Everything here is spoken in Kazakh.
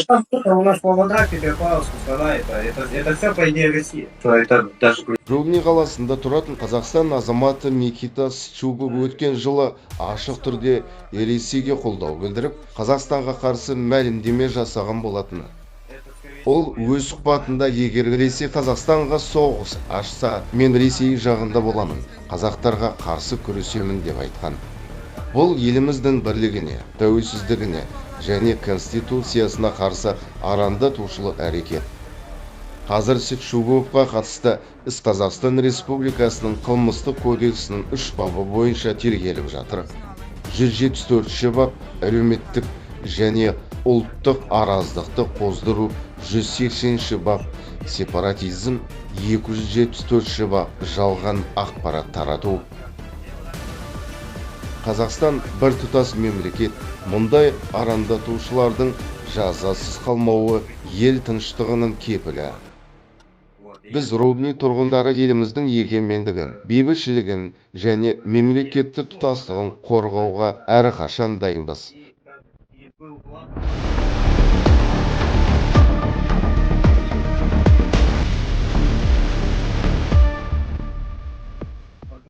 Там кто-то у нас Павлодар, Петропавловск, Астана, это все по идее России. Что это даже Рудный қаласында тұратын Қазақстан азаматы Микита Счугов өткен жылы ашық түрде Ресейге қолдау білдіріп, Қазақстанға қарсы мәлімдеме жасаған болатыны. Ол өз сұхбатында, егер Ресей Қазақстанға соғыс ашса, мен Ресей жағында боламын, қазақтарға қарсы күресемін деп айтқан. Бұл еліміздің бірлігіне, тәуелсіздігіне және конституциясына қарсы арандатушылық әрекет. Қазір Счуговқа қатысты іс Қазақстан Республикасының қылмыстық кодексінің 3 бабы бойынша тергеліп жатыр. 174 бап әлеуметтік және ұлттық араздықты қоздыру, 180 бап сепаратизм, 274 бап жалған ақпарат тарату. Қазақстан бір тұтас мемлекет, мұндай арандатушылардың жазасыз қалмауы ел тыныштығының кепілі. Біз Рудный тұрғындары еліміздің егемендігін, бейбітшілігін және мемлекеттік тұтастығын қорғауға әрқашан дайынбыз.